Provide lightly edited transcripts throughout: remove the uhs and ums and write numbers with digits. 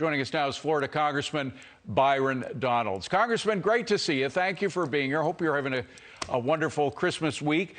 Joining us now is Florida Congressman Byron Donalds. Congressman, great to see you. Thank you for being here. Hope you're having a wonderful Christmas week.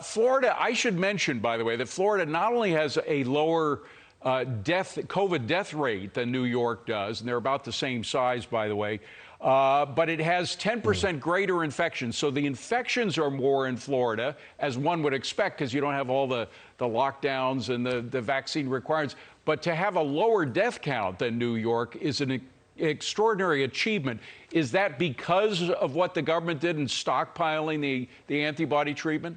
Florida, I should mention, by the way, that Florida not only has a lower COVID death rate than New York does, and they're about the same size, by the way, but it has 10% greater infections. So the infections are more in Florida, as one would expect, because you don't have all the lockdowns and the vaccine requirements. But to have a lower death count than New York is an extraordinary achievement. Is that because of what the government did in stockpiling the antibody treatment?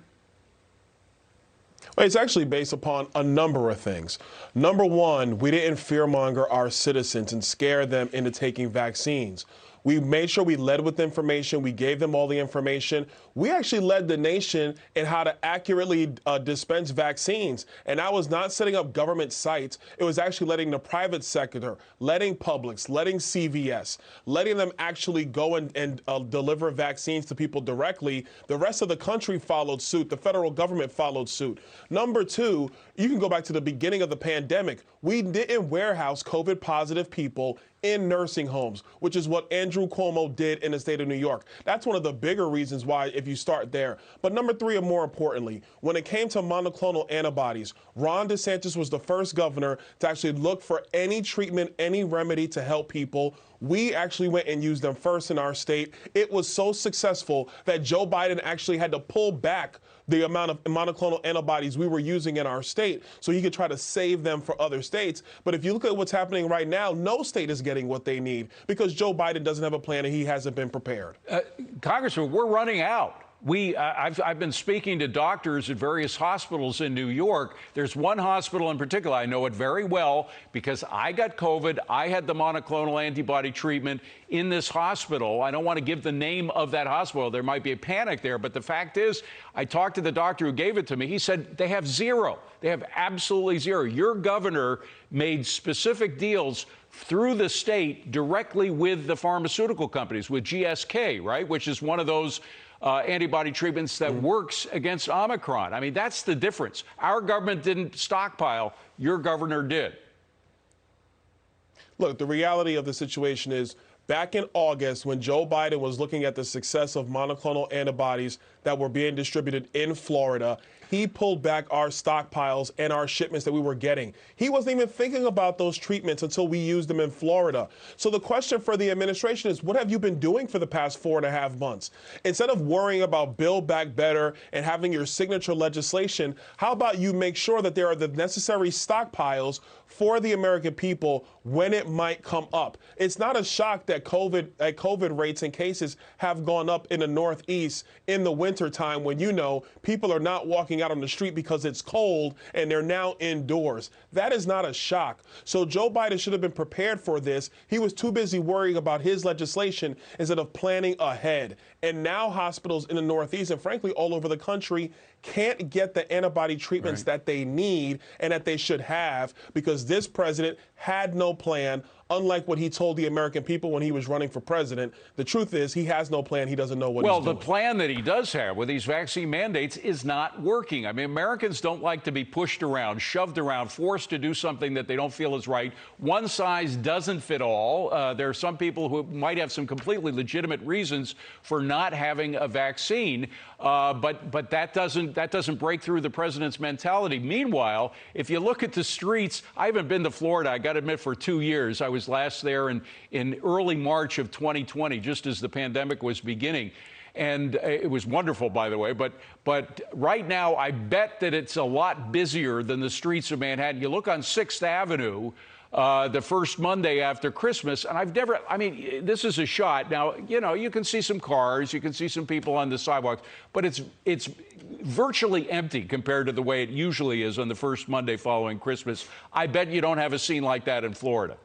Well, it's actually based upon a number of things. Number one, we didn't fearmonger our citizens and scare them into taking vaccines. We made sure we led with information. We gave them all the information. We actually led the nation in how to accurately dispense vaccines. And that was not setting up government sites. It was actually letting the private sector, letting Publix, letting CVS, letting them actually go and deliver vaccines to people directly. The rest of the country followed suit. The federal government followed suit. Number two, you can go back to the beginning of the pandemic. We didn't warehouse COVID positive people in nursing homes, which is what Andrew Cuomo did in the state of New York. That's one of the bigger reasons why, if you start there. But number three, and more importantly, when it came to monoclonal antibodies, Ron DeSantis was the first governor to actually look for any treatment, any remedy to help people. We actually went and used them first in our state. It was so successful that Joe Biden actually had to pull back the amount of monoclonal antibodies we were using in our state so he could try to save them for other states. But if you look at what's happening right now, no state is getting what they need because Joe Biden doesn't have a plan and he hasn't been prepared. Congressman, we're running out. I've been speaking to doctors at various hospitals in New York. There's one hospital in particular, I know it very well because I got COVID. I had the monoclonal antibody treatment in this hospital. I don't want to give the name of that hospital. There might be a panic there. But the fact is, I talked to the doctor who gave it to me. He said they have zero. They have absolutely zero. Your governor made specific deals through the state directly with the pharmaceutical companies, with GSK, right, which is one of those antibody treatments that works against Omicron. I mean, that's the difference. Our government didn't stockpile. Your governor did. Look, the reality of the situation is back in August, when Joe Biden was looking at the success of monoclonal antibodies that were being distributed in Florida, he pulled back our stockpiles and our shipments that we were getting. He wasn't even thinking about those treatments until we used them in Florida. So the question for the administration is, what have you been doing for the past 4.5 months? Instead of worrying about Build Back Better and having your signature legislation, how about you make sure that there are the necessary stockpiles for the American people when it might come up? It's not a shock that COVID rates and cases have gone up in the Northeast in the wintertime when people are not walking out on the street because it's cold and they're now indoors. That is not a shock. So Joe Biden should have been prepared for this. He was too busy worrying about his legislation instead of planning ahead. And now hospitals in the Northeast and frankly all over the country can't get the antibody treatments that they need and that they should have because this president had no plan, unlike what he told the American people when he was running for president. The truth is he has no plan. He doesn't know what he's doing. Well, the plan that he does have with these vaccine mandates is not working. I mean, Americans don't like to be pushed around, shoved around, forced to do something that they don't feel is right. One size doesn't fit all. There are some people who might have some completely legitimate reasons for not having a vaccine, but that doesn't break through the president's mentality. Meanwhile, if you look at the streets, I haven't been to Florida, I got to admit, for 2 years. I was last there in early March of 2020, just as the pandemic was beginning. And it was wonderful, by the way. But right now, I bet that it's a lot busier than the streets of Manhattan. You look on 6th Avenue, the first Monday after Christmas, and this is a shot. Now, you can see some cars, you can see some people on the sidewalks, but it's virtually empty compared to the way it usually is on the first Monday following Christmas. I bet you don't have a scene like that in Florida.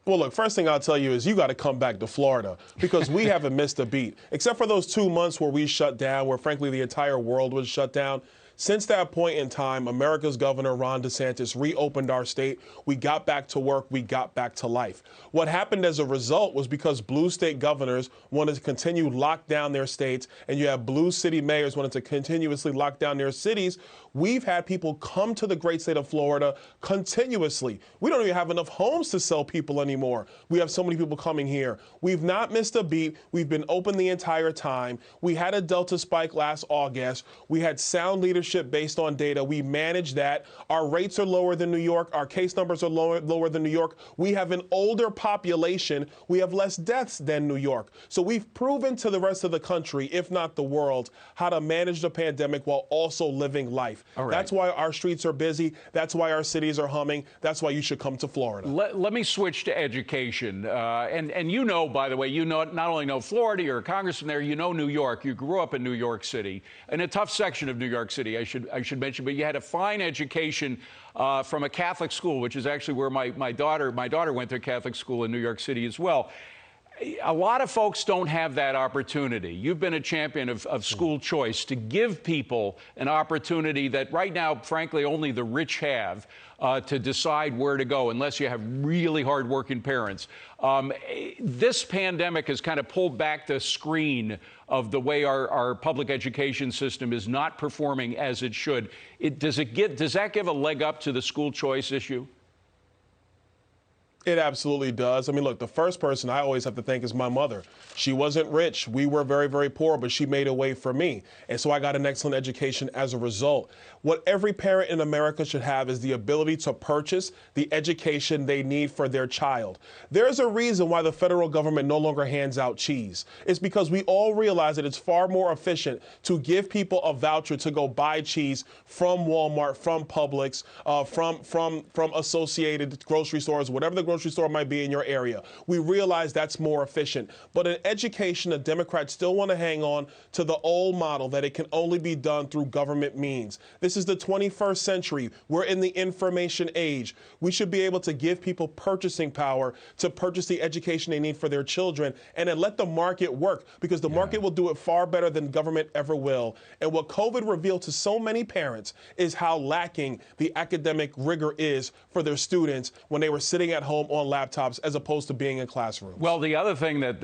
Well, look, first thing I'll tell you is you got to come back to Florida because we haven't missed a beat. Except for those 2 months where we shut down, where frankly the entire world was shut down. Since that point in time, America's governor, Ron DeSantis, reopened our state. We got back to work. We got back to life. What happened as a result was because blue state governors wanted to continue lock down their states, and you have blue city mayors wanted to continuously lock down their cities, We've had people come to the great state of Florida continuously. We don't even have enough homes to sell people anymore. We have so many people coming here. We've not missed a beat. We've been open the entire time. We had a Delta spike last August. We had sound leadership based on data. We managed that. Our rates are lower than New York. Our case numbers are lower than New York. We have an older population. We have less deaths than New York. So we've proven to the rest of the country, if not the world, how to manage the pandemic while also living life. All right. That's why our streets are busy. That's why our cities are humming. That's why you should come to Florida. Let me switch to education. And you know, by the way, you know, not only know Florida, you're a congressman there, you know New York. You grew up in New York City, in a tough section of New York City, I should mention, but you had a fine education from a Catholic school, which is actually where my daughter went to Catholic school in New York City as well. A lot of folks don't have that opportunity. You've been a champion of school choice to give people an opportunity that right now, frankly, only the rich have to decide where to go unless you have really hardworking parents. This pandemic has kind of pulled back the screen of the way our public education system is not performing as it should. Does that give a leg up to the school choice issue? It absolutely does. I mean, look, the first person I always have to thank is my mother. She wasn't rich. We were very, very poor, but she made a way for me. And so I got an excellent education as a result. What every parent in America should have is the ability to purchase the education they need for their child. There's a reason why the federal government no longer hands out cheese. It's because we all realize that it's far more efficient to give people a voucher to go buy cheese from Walmart, from Publix, from Associated grocery stores, whatever the grocery store might be in your area. We realize that's more efficient. But in education, the Democrats still want to hang on to the old model that it can only be done through government means. This is the 21st century. We're in the information age. We should be able to give people purchasing power to purchase the education they need for their children and then let the market work, because the market will do it far better than government ever will. And what COVID revealed to so many parents is how lacking the academic rigor is for their students when they were sitting at home on laptops as opposed to being in classrooms. Well, the other thing that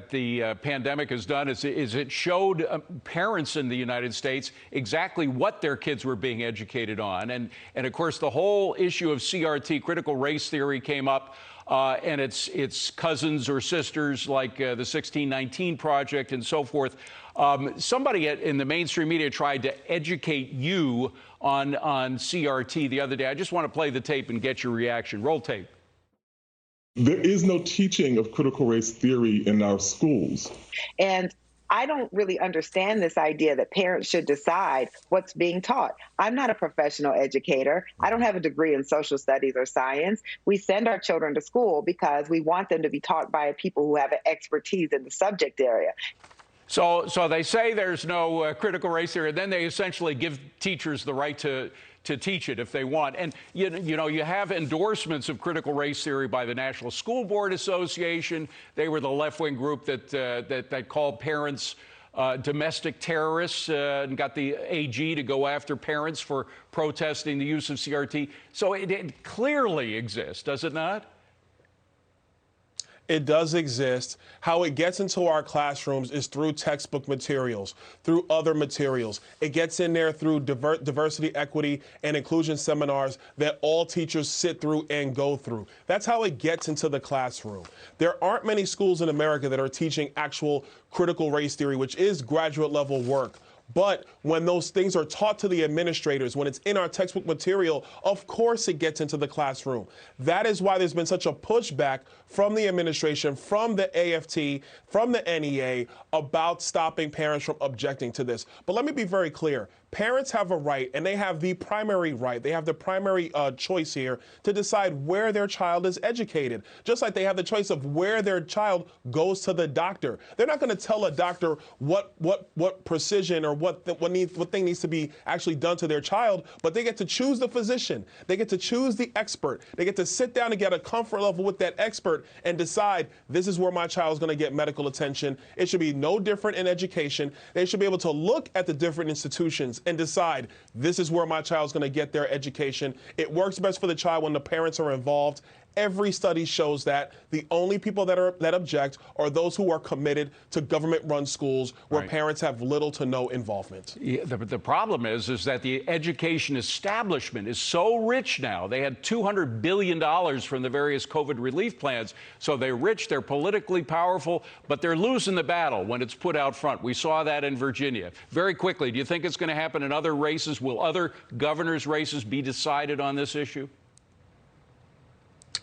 the pandemic has done is it showed parents in the United States exactly what their kids were being educated on. And of course, the whole issue of CRT, critical race theory, came up. And its cousins or sisters like the 1619 Project and so forth. Somebody in the mainstream media tried to educate you on CRT the other day. I just want to play the tape and get your reaction. Roll tape. There is no teaching of critical race theory in our schools. And I don't really understand this idea that parents should decide what's being taught. I'm not a professional educator. I don't have a degree in social studies or science. We send our children to school because we want them to be taught by people who have an expertise in the subject area. So they say there's no critical race theory, and then they essentially give teachers the right to teach it if they want. And you know, you have endorsements of critical race theory by the National School Board Association. They were the left-wing group that called parents domestic terrorists and got the AG to go after parents for protesting the use of CRT. So it clearly exists, does it not? It does exist. How it gets into our classrooms is through textbook materials, through other materials. It gets in there through diversity, equity, and inclusion seminars that all teachers sit through and go through. That's how it gets into the classroom. There aren't many schools in America that are teaching actual critical race theory, which is graduate level work. But when those things are taught to the administrators, when it's in our textbook material, of course it gets into the classroom. That is why there's been such a pushback from the administration, from the AFT, from the NEA about stopping parents from objecting to this. But let me be very clear. Parents have a right, and they have the primary right, they have the primary choice here to decide where their child is educated, just like they have the choice of where their child goes to the doctor. They're not going to tell a doctor what precision or what thing needs to be actually done to their child, but they get to choose the physician. They get to choose the expert. They get to sit down and get a comfort level with that expert and decide, this is where my child is going to get medical attention. It should be no different in education. They should be able to look at the different institutions and decide, this is where my child's going to get their education. It works best for the child when the parents are involved. Every study shows that the only people that object are those who are committed to government-run schools where Right. parents have little to no involvement. Yeah, the problem is that the education establishment is so rich now. They had $200 billion from the various COVID relief plans. So they're rich, they're politically powerful, but they're losing the battle when it's put out front. We saw that in Virginia. Very quickly, do you think it's going to happen in other races? Will other governors' races be decided on this issue?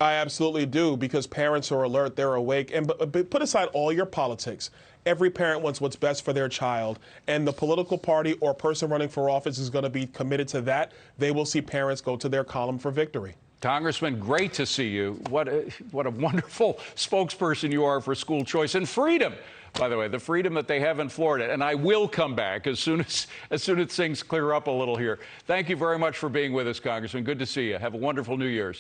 I absolutely do, because parents are alert, they're awake. And but put aside all your politics. Every parent wants what's best for their child, and the political party or person running for office is going to be committed to that. They will see parents go to their column for victory. Congressman, great to see you. What a wonderful spokesperson you are for school choice and freedom. By the way, the freedom that they have in Florida. And I will come back as soon as things clear up a little here. Thank you very much for being with us, Congressman. Good to see you. Have a wonderful New Year's.